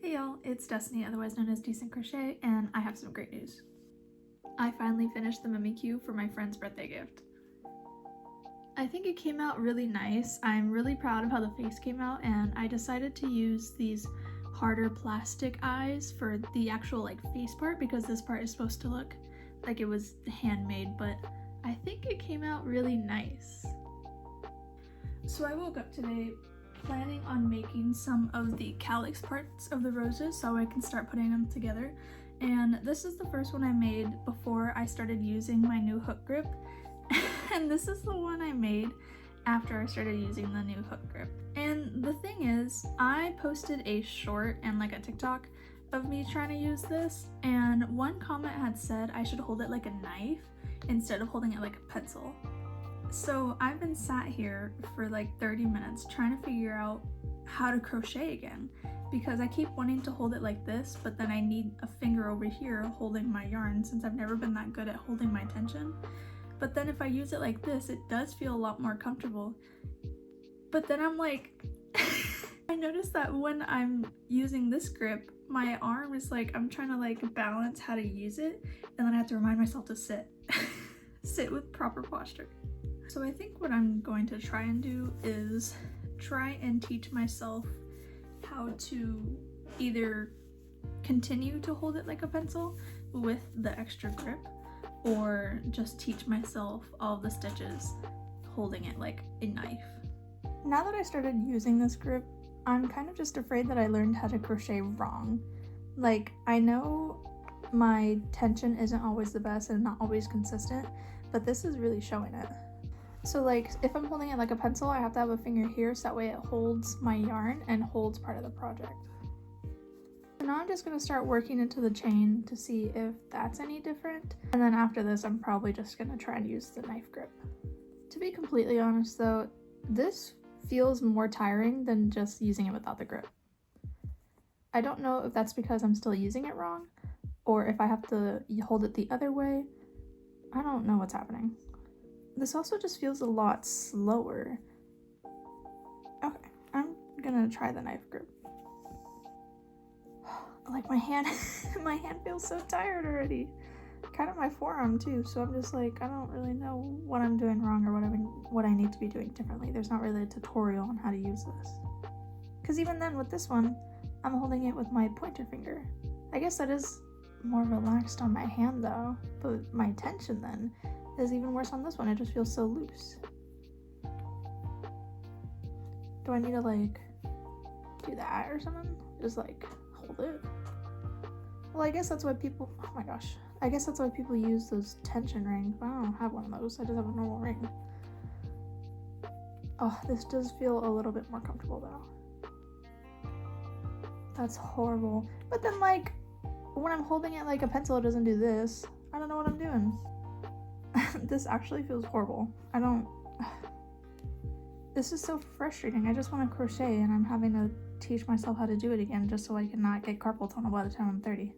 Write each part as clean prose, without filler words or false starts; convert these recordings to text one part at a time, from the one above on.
Hey y'all, it's Destiny, otherwise known as Decent Crochet, and I have some great news. I finally finished the Mimikyu for my friend's birthday gift. I think it came out really nice. I'm really proud of how the face came out, and I decided to use these harder plastic eyes for the actual face part because this part is supposed to look like it was handmade, but I think it came out really nice. So I woke up today planning on making some of the calyx parts of the roses so I can start putting them together, and this is the first one I made before I started using my new hook grip and this is the one I made after I started using the new hook grip. And the thing is, I posted a short and a TikTok of me trying to use this, and one comment had said I should hold it like a knife instead of holding it like a pencil. So I've been sat here for 30 minutes trying to figure out how to crochet again, because I keep wanting to hold it like this, but then I need a finger over here holding my yarn since I've never been that good at holding my tension. But then if I use it like this, it does feel a lot more comfortable. But then I'm like, I noticed that when I'm using this grip, my arm is I'm trying to balance how to use it, and then I have to remind myself to sit. Sit with proper posture. So I think what I'm going to try and do is try and teach myself how to either continue to hold it like a pencil with the extra grip, or just teach myself all the stitches holding it like a knife. Now that I started using this grip, I'm kind of just afraid that I learned how to crochet wrong. I know my tension isn't always the best and not always consistent, but this is really showing it. So if I'm holding it like a pencil, I have to have a finger here so that way it holds my yarn and holds part of the project. So now I'm just going to start working into the chain to see if that's any different. And then after this, I'm probably just going to try and use the knife grip. To be completely honest though, this feels more tiring than just using it without the grip. I don't know if that's because I'm still using it wrong, or if I have to hold it the other way. I don't know what's happening. This also just feels a lot slower. Okay, I'm gonna try the knife grip. My hand, my hand feels so tired already. Kind of my forearm too, so I'm just I don't really know what I'm doing wrong or what I need to be doing differently. There's not really a tutorial on how to use this. Because even then with this one, I'm holding it with my pointer finger. I guess that is more relaxed on my hand though, but my tension then is even worse on this one. It just feels so loose. Do I need to do that or something? Just hold it? Well, I guess that's why people, oh my gosh, I guess that's why people use those tension rings, but I don't have one of those. I just have a normal ring. Oh, this does feel a little bit more comfortable though. That's horrible. But then when I'm holding it like a pencil, it doesn't do this. I don't know what I'm doing. This actually feels horrible. This is so frustrating. I just want to crochet and I'm having to teach myself how to do it again just so I can not get carpal tunnel by the time I'm 30.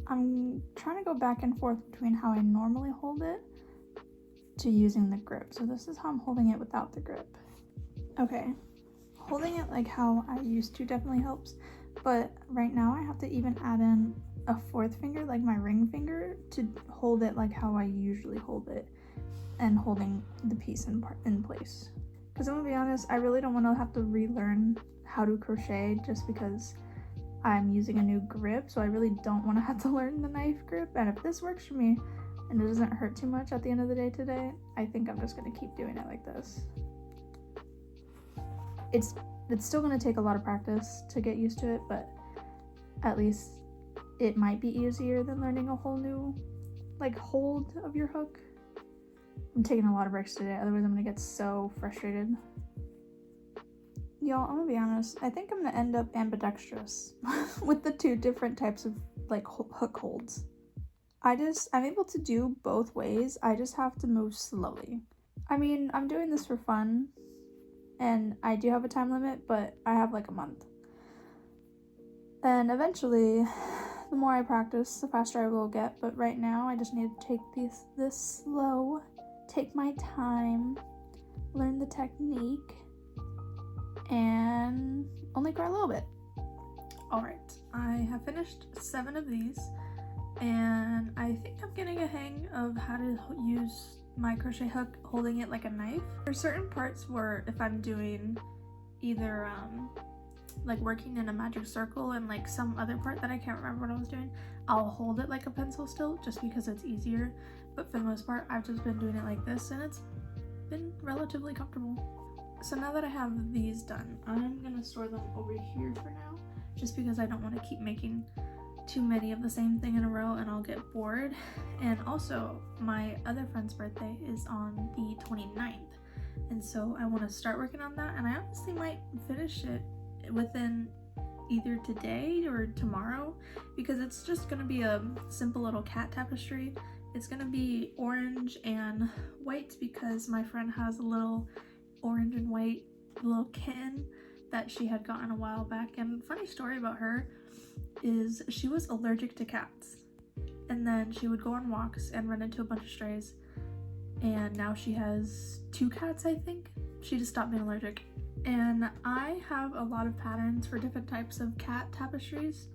I'm trying to go back and forth between how I normally hold it to using the grip. So this is how I'm holding it without the grip. Okay, holding it how I used to definitely helps, but right now I have to even add in a fourth finger, my ring finger, to hold it how I usually hold it and holding the piece in place. Because I'm gonna be honest, I really don't want to have to relearn how to crochet just because I'm using a new grip, so I really don't want to have to learn the knife grip. And if this works for me and it doesn't hurt too much at the end of the day today, I think I'm just gonna keep doing it like this. It's still gonna take a lot of practice to get used to it, but at least it might be easier than learning a whole new hold of your hook. I'm taking a lot of breaks today, otherwise I'm gonna get so frustrated. Y'all, I'm gonna be honest, I think I'm gonna end up ambidextrous with the two different types of hook holds. I'm able to do both ways, I just have to move slowly. I mean, I'm doing this for fun, and I do have a time limit, but I have a month. And eventually, the more I practice, the faster I will get, but right now I just need to take this slow, take my time, learn the technique, and only cry a little bit. Alright, I have finished 7 of these, and I think I'm getting a hang of how to use my crochet hook holding it like a knife. There's certain parts where if I'm doing either like working in a magic circle and like some other part that I can't remember what I was doing, I'll hold it like a pencil still just because it's easier, but for the most part I've just been doing it like this and it's been relatively comfortable. So now that I have these done, I'm gonna store them over here for now, just because I don't want to keep making too many of the same thing in a row and I'll get bored. And also my other friend's birthday is on the 29th, and so I want to start working on that, and I honestly might finish it within either today or tomorrow, because it's just gonna be a simple little cat tapestry. It's gonna be orange and white because my friend has a little orange and white little kitten that she had gotten a while back. And funny story about her is she was allergic to cats, and then she would go on walks and run into a bunch of strays, and now she has 2 cats, I think. She just stopped being allergic. And I have a lot of patterns for different types of cat tapestries,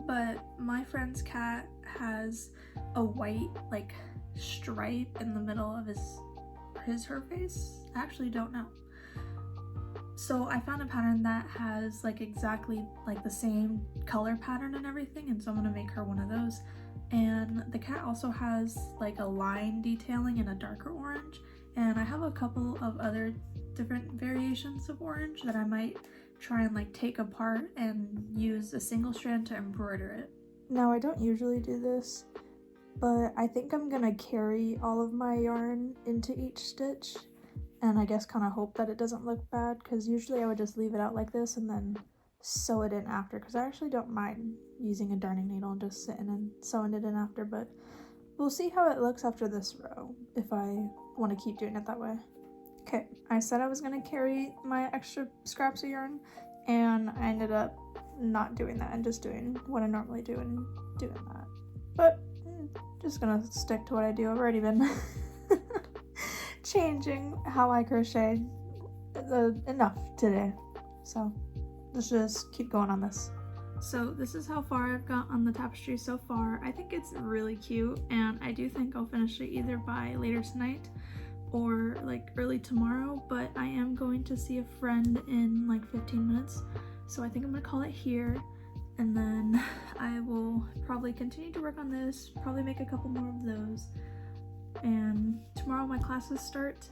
but my friend's cat has a white like stripe in the middle of her face. I actually don't know. So I found a pattern that has like exactly like the same color pattern and everything, and so I'm gonna make her one of those. And the cat also has like a line detailing in a darker orange, and I have a couple of other different variations of orange that I might try and like take apart and use a single strand to embroider it. Now I don't usually do this, but I think I'm gonna carry all of my yarn into each stitch, and I guess kind of hope that it doesn't look bad, because usually I would just leave it out like this and then sew it in after, because I actually don't mind using a darning needle and just sitting and sewing it in after, but we'll see how it looks after this row if I want to keep doing it that way. Okay, I said I was going to carry my extra scraps of yarn, and I ended up not doing that and just doing what I normally do and doing that. But just gonna stick to what I do. I've already been changing how I crochet enough today, so let's just keep going on this. So this is how far I've got on the tapestry so far. I think it's really cute, and I do think I'll finish it either by later tonight or like early tomorrow, but I am going to see a friend in like 15 minutes, so I think I'm gonna call it here, and then I will probably continue to work on this, probably make a couple more of those. And tomorrow my classes start,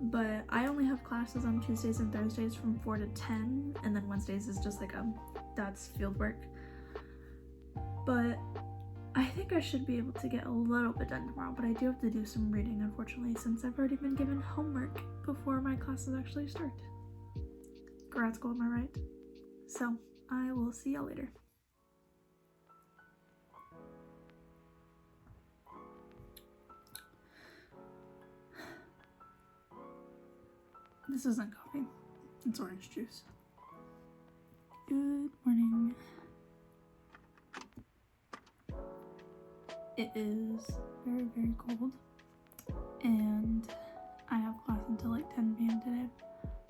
but I only have classes on Tuesdays and Thursdays from 4 to 10, and then Wednesdays is just like that's field work. But I think I should be able to get a little bit done tomorrow, but I do have to do some reading, unfortunately, since I've already been given homework before my classes actually start. Grad school, am I right? So I will see y'all later. This isn't coffee, it's orange juice. Good morning. It is very, very cold, and I have class until like 10 p.m. today.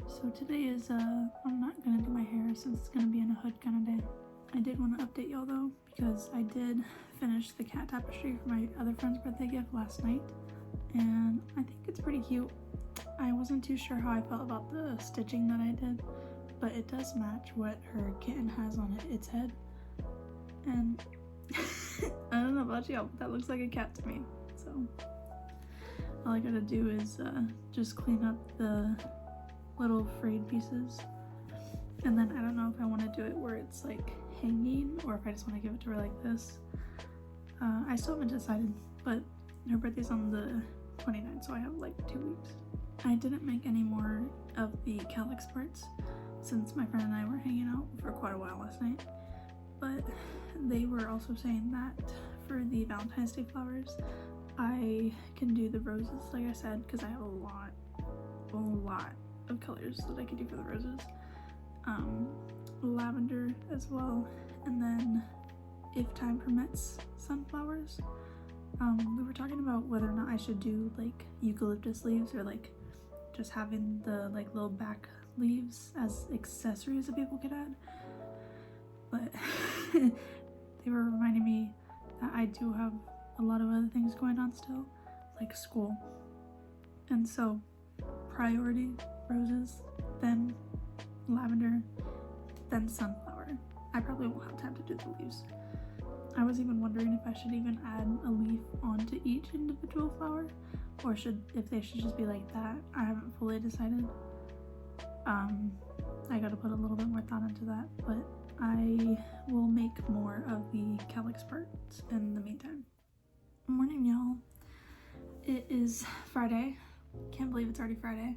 So today is, I'm not gonna do my hair since it's gonna be in a hood kind of day. I did want to update y'all though, because I did finish the cat tapestry for my other friend's birthday gift last night, and I think it's pretty cute. I wasn't too sure how I felt about the stitching that I did, but it does match what her kitten has on its head, and I don't know about y'all, but that looks like a cat to me. So all I gotta do is just clean up the little frayed pieces, and then I don't know if I want to do it where it's like hanging or if I just want to give it to her like this. I still haven't decided, but her birthday's on the 29th, so I have like 2 weeks. I didn't make any more of the calyx parts since my friend and I were hanging out for quite a while last night, but they were also saying that for the Valentine's Day flowers I can do the roses, like I said, because I have a lot of colors that I could do for the roses. Lavender as well, and then if time permits, sunflowers. We were talking about whether or not I should do like eucalyptus leaves, or like just having the like little back leaves as accessories that people could add. but they were reminding me that I do have a lot of other things going on still, like school. And so priority roses, then lavender, then sunflower. I probably won't have time to do the leaves. I was even wondering if I should even add a leaf onto each individual flower, or if they should just be like that. I haven't fully decided. I gotta put a little bit more thought into that, but I will make more of the calyx parts in the meantime. Morning, y'all. It is Friday. Can't believe it's already Friday.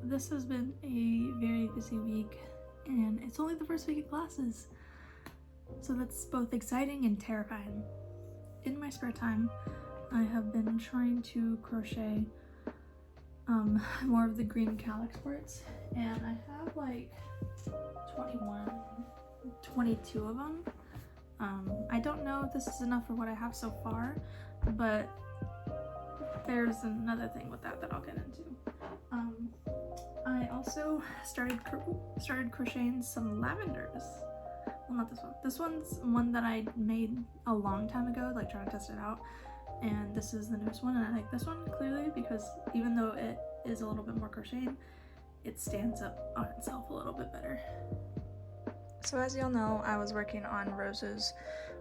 This has been a very busy week, and it's only the first week of classes. So that's both exciting and terrifying. In my spare time, I have been trying to crochet more of the green calyx parts, and I have like 22 of them. I don't know if this is enough for what I have so far, but there's another thing with that I'll get into. I also started crocheting some lavenders. Well, not this one. This one's one that I made a long time ago, like trying to test it out. And this is the newest one, and I like this one clearly because even though it is a little bit more crocheted, it stands up on itself a little bit better. So as y'all know, I was working on roses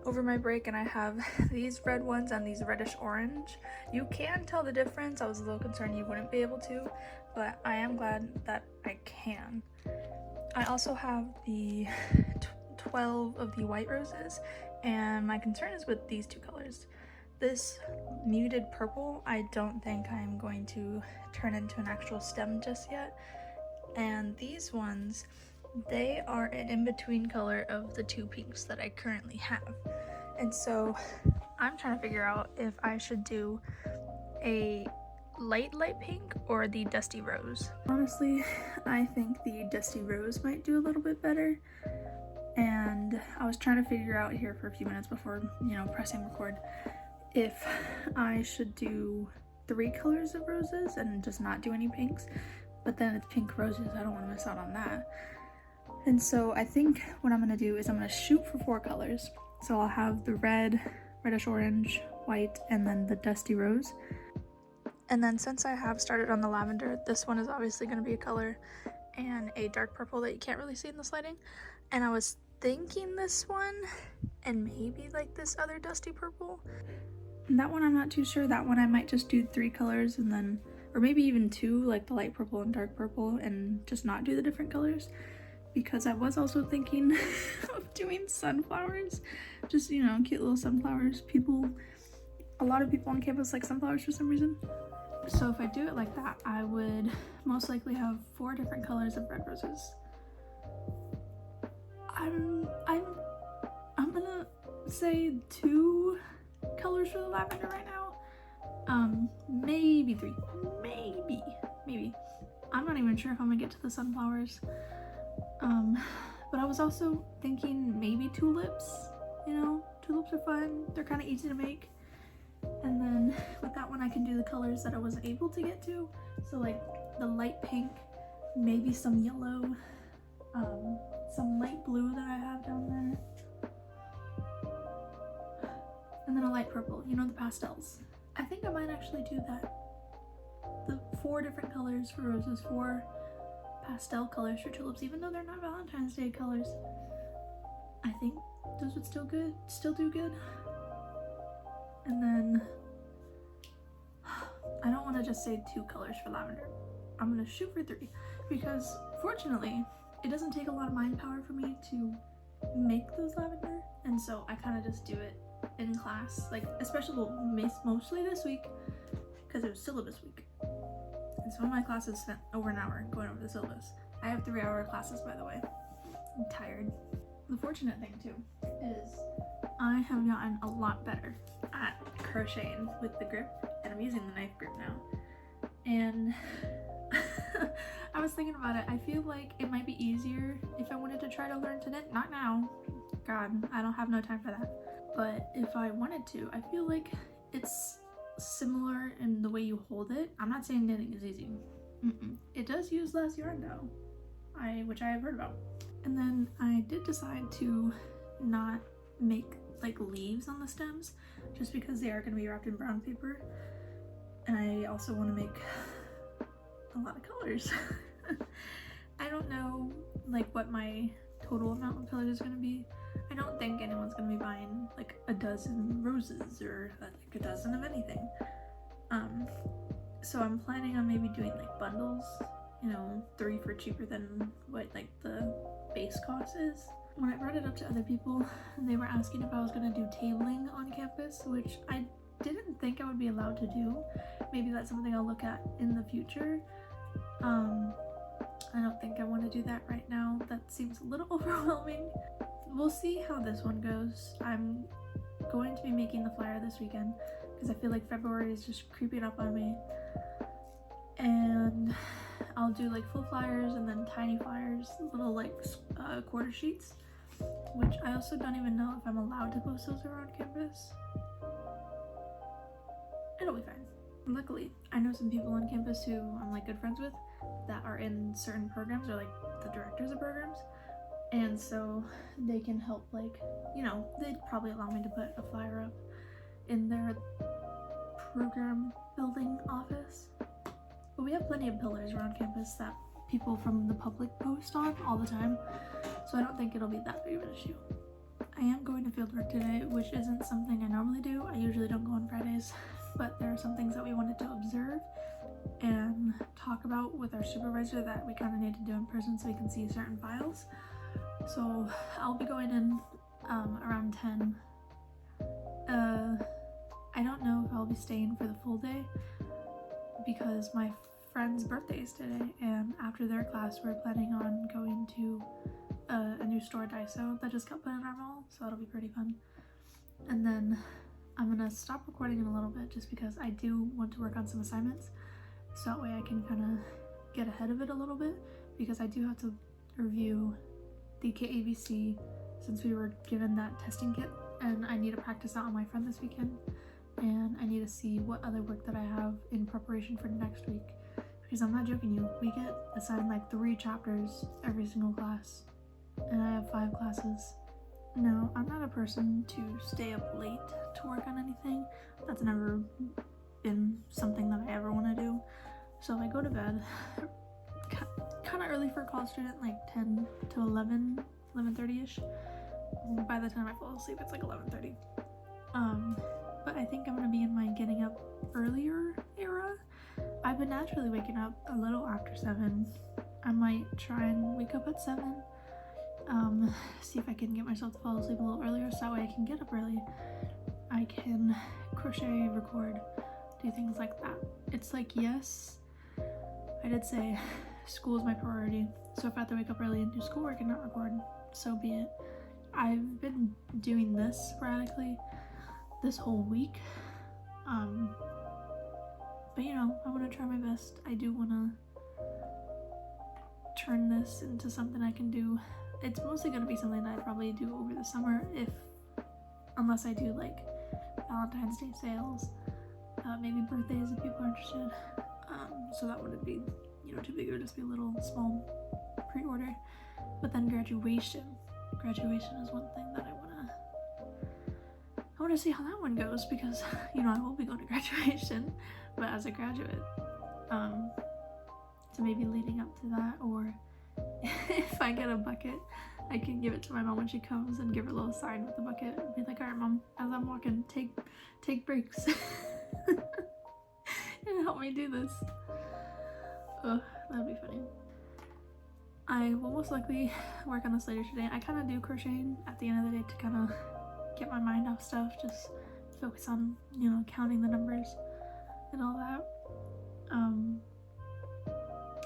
over my break, and I have these red ones and these reddish orange. You can tell the difference. I was a little concerned you wouldn't be able to, but I am glad that I can. I also have the 12 of the white roses, and my concern is with these two colors. This muted purple, I don't think I'm going to turn into an actual stem just yet. And these ones, they are an in-between color of the two pinks that I currently have. And so I'm trying to figure out if I should do a light pink or the dusty rose. Honestly, I think the dusty rose might do a little bit better. And I was trying to figure out here for a few minutes before, pressing record, if I should do 3 colors of roses and just not do any pinks. But then it's pink roses, I don't want to miss out on that. And so I think what I'm going to do is I'm going to shoot for 4 colors. So I'll have the red, reddish orange, white, and then the dusty rose. And then since I have started on the lavender, this one is obviously going to be a color, and a dark purple that you can't really see in this lighting. And I was thinking this one, and maybe like this other dusty purple. And that one I'm not too sure. That one I might just do 3 colors and then, or maybe even 2, like the light purple and dark purple, and just not do the different colors. Because I was also thinking of doing sunflowers. Just, cute little sunflowers. A lot of people on campus like sunflowers for some reason. So if I do it like that, I would most likely have 4 different colors of red roses. I'm gonna say 2 colors for the lavender right now. Maybe 3, maybe. I'm not even sure if I'm gonna get to the sunflowers. But I was also thinking maybe tulips. Tulips are fun. They're kind of easy to make. And then with that one, I can do the colors that I wasn't able to get to. So like the light pink, maybe some yellow, some light blue that I have down there, and then a light purple, the pastels. I think I might actually do that. The 4 different colors for roses, 4 pastel colors for tulips, even though they're not Valentine's Day colors. I think those would still do good. And then I don't want to just say 2 colors for lavender. I'm gonna shoot for 3 because fortunately it doesn't take a lot of mind power for me to make those lavender, and so I kind of just do it in class, like especially mostly this week because it was syllabus week. And some of my classes spent over an hour going over the syllabus. I have 3-hour classes, by the way. I'm tired. The fortunate thing too is I have gotten a lot better at crocheting with the grip, and I'm using the knife grip now. And I was thinking about it. I feel like it might be easier if I wanted to try to learn to knit. Not now. God, I don't have no time for that. But if I wanted to, I feel like it's similar in the way you hold it. I'm not saying knitting is easy. It does use less yarn though. which I have heard about. And then I did decide to not make like leaves on the stems, just because they are going to be wrapped in brown paper, and I also want to make a lot of colors. I don't know like what my total amount of colors is going to be. I don't think anyone's going to be buying like a dozen roses or like a dozen of anything. So I'm planning on maybe doing like bundles, you know, 3 for cheaper than what like the base cost is. When I brought it up to other people, they were asking if I was going to do tabling on campus, which I didn't think I would be allowed to do. Maybe that's something I'll look at in the future. I don't think I want to do that right now. That seems a little overwhelming. We'll see how this one goes. I'm going to be making the flyer this weekend because I feel like February is just creeping up on me. And I'll do like full flyers and then tiny flyers, little like quarter sheets, which I also don't even know if I'm allowed to post those around campus. It'll be fine. Luckily, I know some people on campus who I'm like good friends with that are in certain programs or like the directors of programs, and so they can help, like, you know, they'd probably allow me to put a flyer up in their program building office. But we have plenty of pillars around campus that people from the public post on all the time, so I don't think it'll be that big of an issue. I am going to fieldwork today, which isn't something I normally do. I usually don't go on Fridays, but there are some things that we wanted to observe and talk about with our supervisor that we kind of need to do in person so we can see certain files. So I'll be going in around 10. I don't know if I'll be staying for the full day because my friend's birthday is today, and after their class we're planning on going to a new store, Daiso, that just got put in our mall, so that'll be pretty fun. And then I'm gonna stop recording in a little bit just because I do want to work on some assignments, so that way I can kind of get ahead of it a little bit, because I do have to review the KABC since we were given that testing kit, and I need to practice that on my friend this weekend, and I need to see what other work that I have in preparation for next week, because I'm not joking you, we get assigned like 3 chapters every single class, and I have 5 classes. No, I'm not a person to stay up late to work on anything. That's never been something that I ever want to do. So I go to bed kind of early for a college student, like 10 to 11, 11:30ish. By the time I fall asleep, it's like 11:30. But I think I'm gonna be in my getting up earlier era. I've been naturally waking up a little after 7. I might try and wake up at 7. See if I can get myself to fall asleep a little earlier so that way I can get up early. I can crochet, record, do things like that. It's like, yes, I did say school is my priority, so if I have to wake up early and do schoolwork and not record, so be it. I've been doing this sporadically this whole week, but you know, I want to try my best. I do want to turn this into something I can do. It's mostly going to be something that I probably do over the summer, unless I do like Valentine's Day sales, maybe birthdays if people are interested. So that wouldn't be, you know, too big. It would just be a little small pre-order. But then graduation is one thing that I want to see how that one goes, because you know I will be going to graduation, but as a graduate. So maybe leading up to that, or if I get a bucket, I can give it to my mom when she comes and give her a little sign with the bucket and be like, all right mom, as I'm walking, take breaks and help me do this. Ugh, that'd be funny. I will most likely work on this later today. I kind of do crocheting at the end of the day to kind of get my mind off stuff, just focus on, you know, counting the numbers and all that.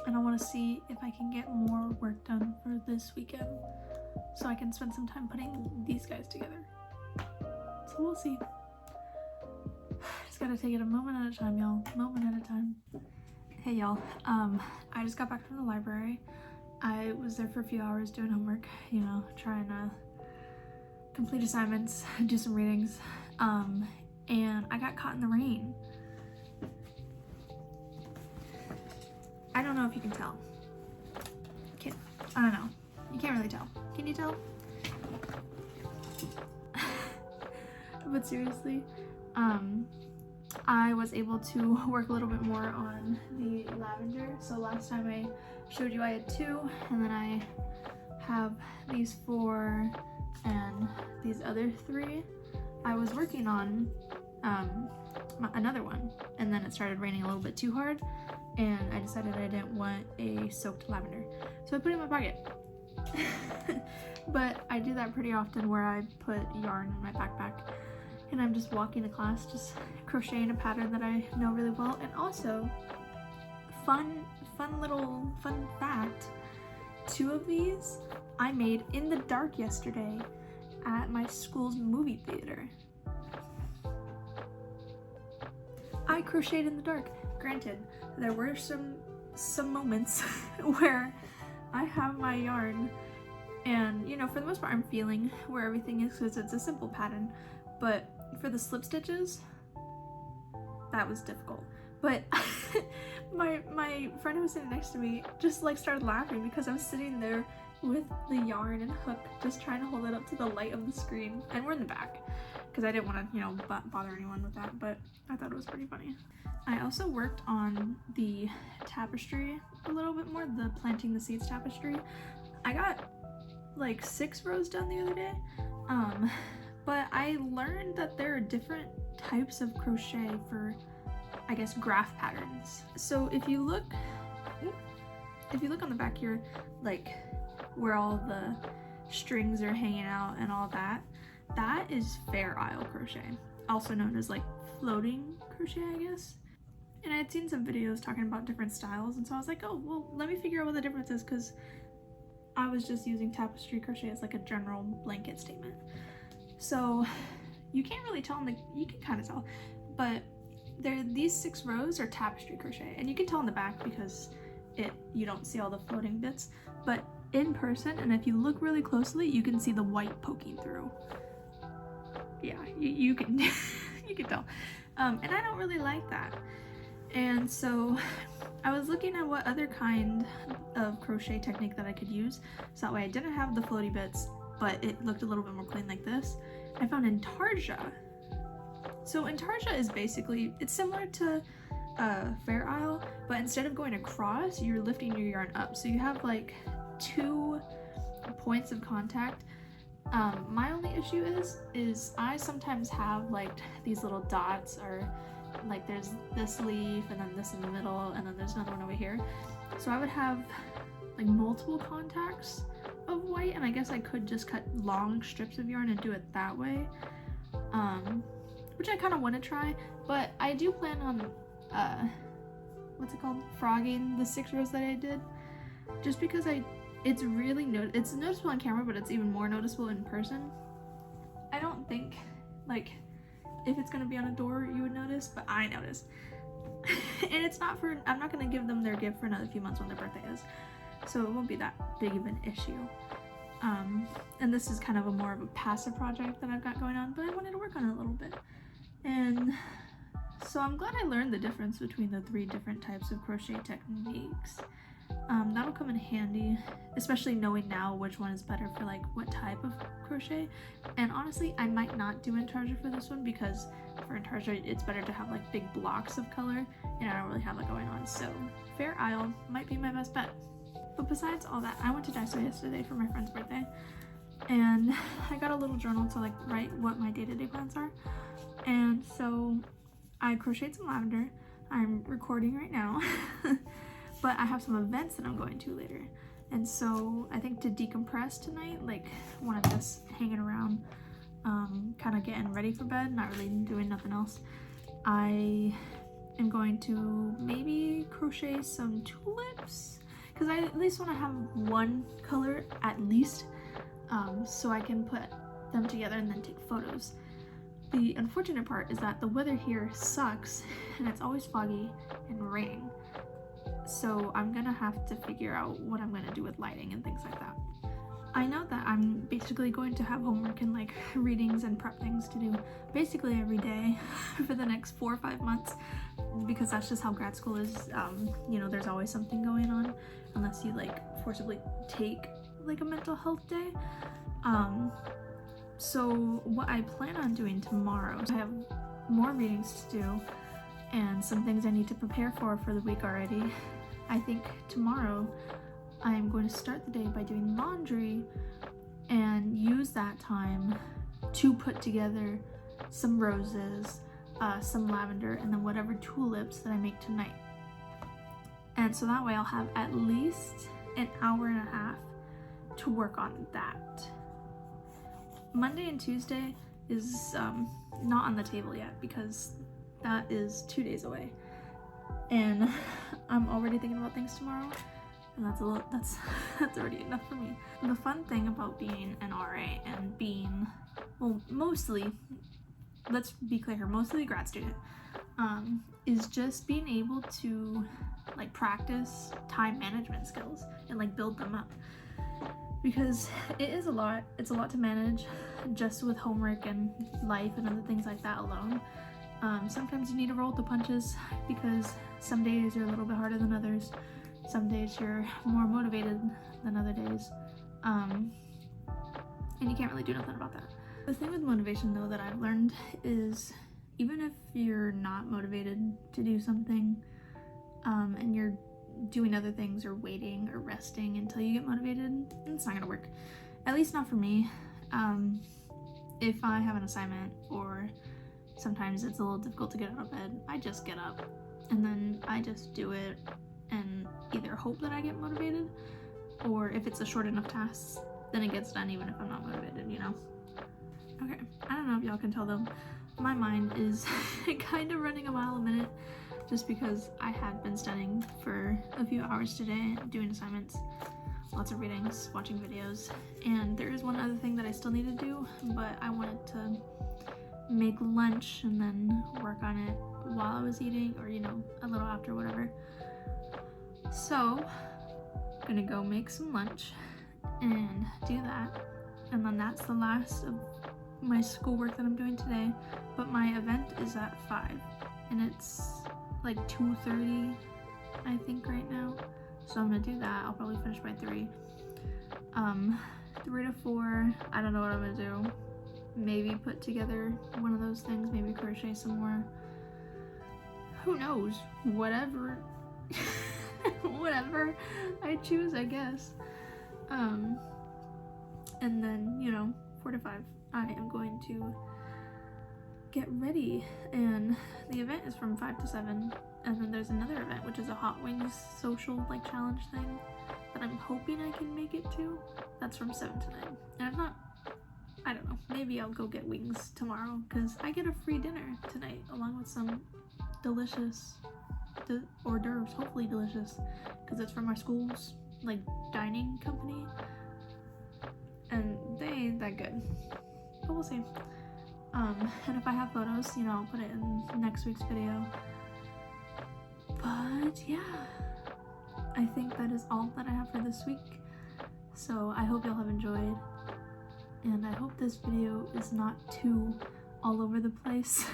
And I want to see if I can get more work done for this weekend so I can spend some time putting these guys together. So we'll see. Just gotta take it a moment at a time, y'all. Moment at a time. Hey y'all, I just got back from the library. I was there for a few hours doing homework, you know, trying to complete assignments, do some readings, and I got caught in the rain. I don't know if you can tell. I don't know. You can't really tell. Can you tell? But seriously, I was able to work a little bit more on the lavender. So last time I showed you I had 2, and then I have these 4 and these other 3. I was working on another one, and then it started raining a little bit too hard, and I decided I didn't want a soaked lavender, so I put it in my pocket. But I do that pretty often where I put yarn in my backpack and I'm just walking to class just crocheting a pattern that I know really well. And also, fun fact, 2 of these I made in the dark yesterday at my school's movie theater. I crocheted in the dark. Granted, there were some moments where I have my yarn and, you know, for the most part I'm feeling where everything is because it's a simple pattern, but for the slip stitches, that was difficult. But my friend who was sitting next to me just like started laughing because I was sitting there with the yarn and hook just trying to hold it up to the light of the screen, and we're in the back because I didn't want to, you know, bother anyone with that, but I thought it was pretty funny. I also worked on the tapestry a little bit more, the planting the seeds tapestry. I got like 6 rows done the other day, but I learned that there are different types of crochet for, I guess, graph patterns. So if you look on the back here, like where all the strings are hanging out and all that, that is Fair Isle crochet, also known as like floating crochet, I guess. And I had seen some videos talking about different styles, and so I was like, oh, well, let me figure out what the difference is, because I was just using tapestry crochet as like a general blanket statement. So you can't really tell, you can kind of tell, but these 6 rows are tapestry crochet, and you can tell in the back because you don't see all the floating bits, but in person, and if you look really closely, you can see the white poking through. Yeah, you can you can tell, and I don't really like that. And so I was looking at what other kind of crochet technique that I could use, so that way I didn't have the floaty bits, but it looked a little bit more clean like this. I found intarsia. So intarsia is basically, it's similar to Fair Isle, but instead of going across, you're lifting your yarn up. So you have like 2 points of contact. My only issue is I sometimes have like these little dots, or like there's this leaf and then this in the middle and then there's another one over here. So I would have like multiple contacts of white, and I guess I could just cut long strips of yarn and do it that way, which I kind of want to try, but I do plan on what's it called, frogging the 6 rows that I did, just because it's really it's noticeable on camera, but it's even more noticeable in person. I don't think like if it's gonna be on a door you would notice, but I noticed. And it's not for, I'm not gonna give them their gift for another few months when their birthday is, so it won't be that big of an issue. And this is kind of more of a passive project that I've got going on, but I wanted to work on it a little bit. And so I'm glad I learned the difference between the 3 different types of crochet techniques. That'll come in handy, especially knowing now which one is better for like what type of crochet. And honestly, I might not do intarsia for this one, because for intarsia it's better to have like big blocks of color, and I don't really have that going on, so Fair Isle might be my best bet. But besides all that, I went to Daiso yesterday for my friend's birthday, and I got a little journal to like write what my day-to-day plans are. And so I crocheted some lavender. I'm recording right now. But I have some events that I'm going to later, and so I think to decompress tonight, like one of just hanging around, kind of getting ready for bed, not really doing nothing else, I am going to maybe crochet some tulips, because I at least want to have one color at least, so I can put them together and then take photos. The unfortunate part is that the weather here sucks, and it's always foggy and raining. So I'm gonna have to figure out what I'm gonna do with lighting and things like that. I know that I'm basically going to have homework and like readings and prep things to do basically every day for the next 4 or 5 months, because that's just how grad school is. You know, there's always something going on unless you like forcibly take like a mental health day. So what I plan on doing tomorrow, I have more readings to do and some things I need to prepare for the week already. I think tomorrow I am going to start the day by doing laundry and use that time to put together some roses, some lavender, and then whatever tulips that I make tonight. And so that way I'll have at least an hour and a half to work on that. Monday and Tuesday is not on the table yet because that is 2 days away. And I'm already thinking about things tomorrow, and that's already enough for me. The fun thing about being an RA and being, well, mostly, let's be clear here, mostly a grad student, is just being able to like practice time management skills and like build them up, because it is a lot. It's a lot to manage just with homework and life and other things like that alone. Sometimes you need to roll with the punches because some days are a little bit harder than others. Some days you're more motivated than other days. And you can't really do nothing about that. The thing with motivation though that I've learned is even if you're not motivated to do something, and you're doing other things or waiting or resting until you get motivated, it's not gonna work. At least not for me. If I have an assignment or sometimes it's a little difficult to get out of bed, I just get up and then I just do it and either hope that I get motivated, or if it's a short enough task, then it gets done even if I'm not motivated, you know? Okay, I don't know if y'all can tell though, my mind is kind of running a mile a minute just because I had been studying for a few hours today, doing assignments, lots of readings, watching videos, and there is one other thing that I still need to do, but I wanted to make lunch and then work on it while I was eating, or you know, a little after, whatever. So I'm gonna go make some lunch and do that, and then that's the last of my schoolwork that I'm doing today. But my event is at 5 and it's like 2:30 I think right now, so I'm gonna do that. I'll probably finish by 3. 3 to 4, I don't know what I'm gonna do. Maybe put together one of those things, maybe crochet some more, who knows, whatever whatever I choose, I guess. And then, you know, 4 to 5 I am going to get ready, and the event is from 5 to 7, and then there's another event which is a hot wings social like challenge thing that I'm hoping I can make it to. That's from 7 to 9, and if not, I don't know, maybe I'll go get wings tomorrow because I get a free dinner tonight along with some delicious hors d'oeuvres, hopefully delicious, because it's from our school's like dining company and they ain't that good, but we'll see. And if I have photos, you know, I'll put it in next week's video. But yeah, I think that is all that I have for this week. So I hope y'all have enjoyed, and I hope this video is not too all over the place.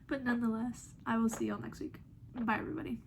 But nonetheless, I will see y'all next week. Bye everybody.